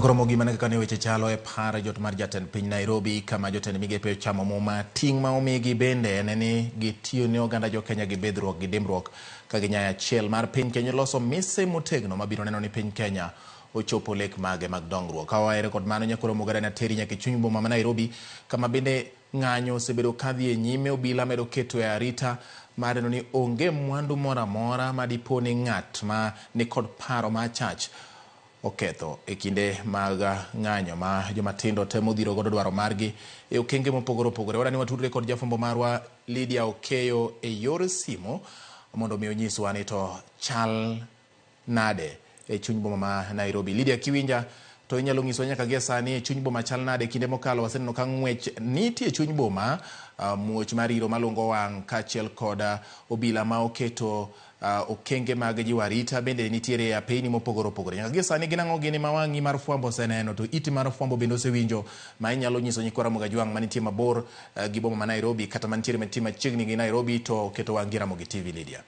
Koromo gima ne kane weche chalo e par jot mar jatend piny Nairobi kama jotend migepe chamo muma ting' ma omigi bende en ni gitiyo ne oganda jo Kenya gi bedruok gi dimbruok ka ginyaya achiel mar piny Kenya loso mise motegno mabiro neno ni piny Kenya ochopo lek mage mag dongruok. Kawaere kod mano nyakoromo gara na teri nyaka chuny boma ma Nairobi kama bende ng'anyo osebedo kadhi e nyime obila medo keto e arita mar neno ni onge mwandu moro amora madipo ni ng'at ma ni kod paro ma chach oketho e kinde mag ng'anyo ma jomatindo temo dhiro godo dwaro margi e okenge mopogore opogore. Wadani watudre kod jafwambo marwa Lydia Okeyo e yor simo mondo mi onyiswa ni to chal nade e chuny boma ma Nairobi. Lydia, kiwinja to inyalo nyiso nyaka gie sani e chuny boma chal nade? Kinde mokalo waseneno ka ng'wech nitie e chuny boma, muoch mar iro malungo wang' kaachiel kod obila ma oketo okenge mag jiwo arita bende nitiere e apeyni mopogore opogore. Nyaka gie sani gin ang'o gini ma wang'i mar fwambo oseneno to iti mar fwambo bende osewinjo ma inyalo nyiso nyikwa Ramogi Ajwang' manitie mabor gi boma ma Nairobi kata mantiere machiegni gi Nairobi to keto wang'i Ramogi TV, Lydia?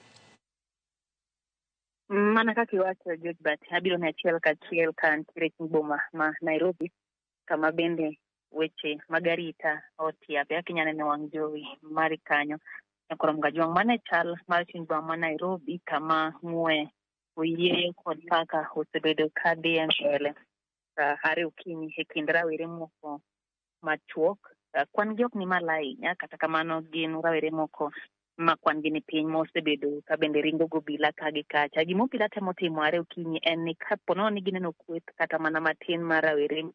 Mana kaka iwacho George, but abiro ne achiel kachiel ka nitiere chuny boma ma Nairobi kama bende weche mag arita otiape kaka inyalo neno wang' jowi mari kanyo. Nyakwa Ramogi Ajwang' mane chal mar chuny boma ma Nairobi kama ng'we oyieyo kod kaka osebedo ka dhi mbele are okinyi e kind rawere moko machuok. Kwan gi ok ni malo ahinya, kata kamano gin rawere moko ma kwan gi ni piny mosebedo ka bende ringo gobila ka gi kacha. Gima obila temo timo are okinyi en ni kapo nono ni gineno kweth kata mana matin mar rawere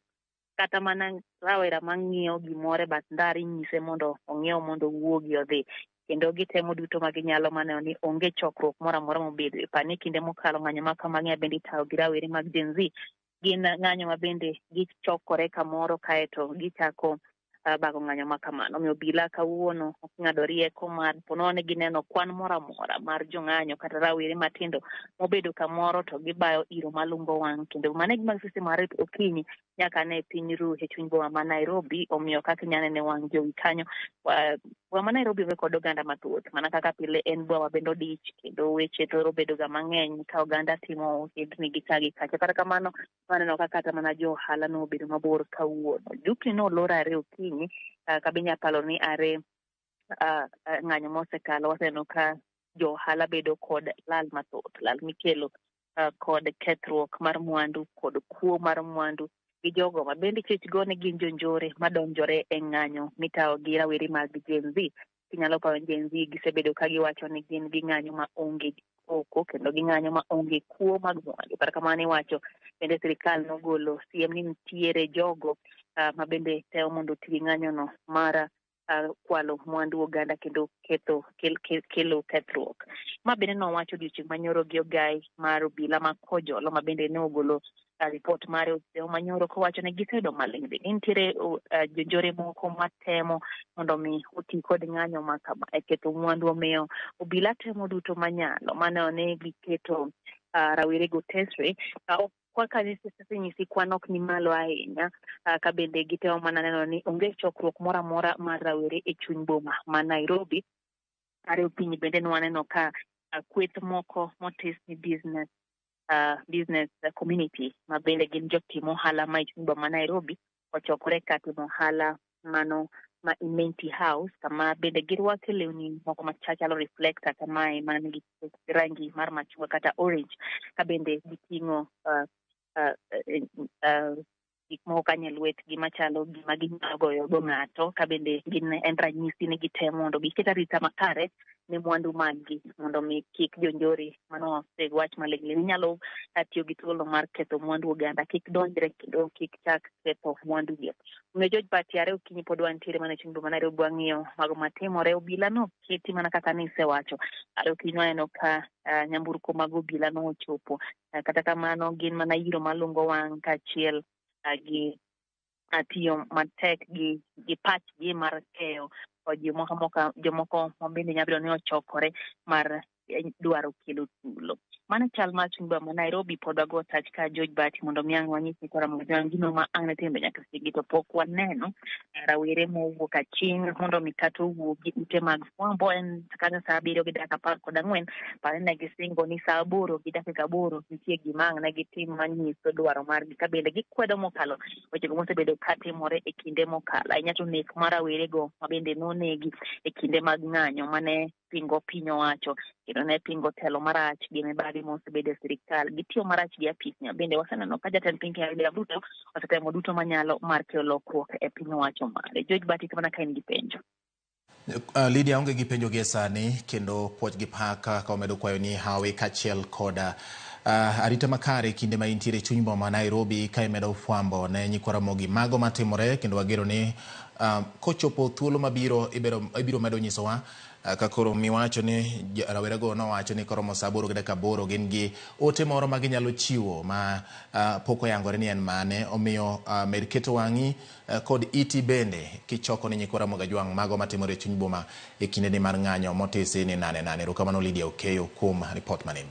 kata mana rawera mang'iyo gimore bath ndara inyise mondo ong'iew mondo owuogi odhi, kendo gitemo duto ma ginyalo maneno ni onge chokruok moro amora mobedo. Pani kinde mokalo ng'anyo ma kamang'e bende itayo gi rawere mag Gen Z. Gin ng'anyo ma bende gichokore kamoro kaeto gichako bago ng'anyo ma kamano. Omiyo obila kawuono ng'ado rieko mar ponono ni gineno kwan moro amora mar jong'anyo kata rawere matindo mobedo kamoro to gibayo iro malungo wang', kendo mane gima gisesimore okinyi nyaka ne piny ru e chuny boma ma Nairobi. Omiyo kaka inyalo neno wang' jowi kanyo, boma ma Nairobi onge kod oganda mathoth mana kaka pile en boma bende odich kendo weche thoro bedo ga mang'eny ka oganda timo ohendni gi ka gi kacha. Kata kamano waneno ka kata mana jo ohala no obedo mabor kawuono. Dukni no olor are okinyi kabinya palo ni are ng'anyo mosekalo waseneno ka jo ohala bedo kod lal mathoth, lal mikelo kod kethruok mar mwandu kod kuo mar mwandu gi jogo ma bende chich gone gin jonjore madonjore e ng'anyo mitayo gi rawere mag Gen Z. Kinyalo paro Gen Z gisebedo ka giwacho ni gin gi ng'anyo ma onge oko kendo gi ng'anyo ma onge kuo mag mwandu. Kata kamano iwacho bende sirikal nogolo siem ni nitiere jogo ma bende teo mondo oti gi ng'anyo no mar kwalo mwandu oganda kendo kelo kethruok. Ma bende nowacho odiochieng' manyoro gi ogai mar obila ma Kojolo ma bende ne ogolo ripot mare manyoro kowacho ni gisedo maling' be nitiere jonjore moko matemo mondo mi oti kod ng'anyo ma kama e ketho mwandu. Omiyo obila temo duto manyalo maneno ni giketo rawere go tesre kwaka nyisi kwan ok ni malo ahinya, ka bende gitemo mana neno ni onge chokruok moro amora mar rawere e chuny boma ma Nairobi. Are okinyi bende nwaneno ka kweth moko motis ni business community ma bende gin jotim ohala ma chuny boma ma Nairobi ochokore ka timo ohala mano ma Imenti House kama bende girwako lewni moko machalo reflector kamae man gi rangi mar machungwa kata orange, ka bende giting'o gik moko kanyo e lwetgi machalo gima ginyalo goyo go ng'ato, ka bende en ranyisi ni gitemo mondo giket arita makare ne mwandu maggi mondo mi kik jonjore mano wach maling' nyalo tiyo gi thuolo mar ketho mwandu oganda kik donjre kendo kik chak ketho mwandu gi. Omiyo George Bati are okinyi pod wantiere mana chuny boma Nairobi wang'iyo mago matimore. Obila no keti mana kaka nisewacho, are okinyi waneno ka nyamburko mag obila no ochopo. Kata kamano gin mana iro malungo wang' kaachiel gi tiyo matek gi pachgi mar keyo jomoko ma bende nyalo ni ochokore mar dwaro kelo tulo. Mana chal mar chuny boma Nairobi pod wago tach ka George Bati mondo mi ang' wanyis Nyikora Mogajwang gino ma ang' ne timbe nyaka sigi to pok waneno rawere mowuok aching' mondo mi kata owuok gi ute mag fwambo en kata saa 7:14 pare ne gisingo ni saa 8:8 nitie gima ang' ne gitim manyiso dwaro margi ka bende gikwedo mokalo wechego mosebedo katimore e kinde mokalo ahinya to nek mar rawerego ma bende nonegi e kinde mag ng'anyo mane pingo piny owacho kendo ne pingo telo marach gi mibadhi mosebedo e sirikal gitiyo marach gi apisi bende waseneno ka jatend piny Kenya William Ruto osetemo duto manyalo mar kelo lokruok e piny owacho mare. George Bati kama ka en gi penjo. Lydia onge gi penjo gi sani kendo puoch gi paka ka omedo kwayo ni hawi kachiel koda arita makare kinde ma intiere chuny boma Nairobi ka imedo fwambo ne Nyikora Mogi mago matimore kendo wagero ni kochopo thuolo mabiro ibiro medo nyisowa ka koro miwacho ni rawerego nowacho ni koromo saa 8:08 gin gi ote moro ma ginyalo chiwo ma pok oyangore ni en mane omiyo med keto wang'i kod iti bende kichoko ni Nyikora Mogajwang mago matimore chuny boma e kinde ni mar ng'anyo motisi ni 88. Erokamano Lydia Okeyo kuom report manimba.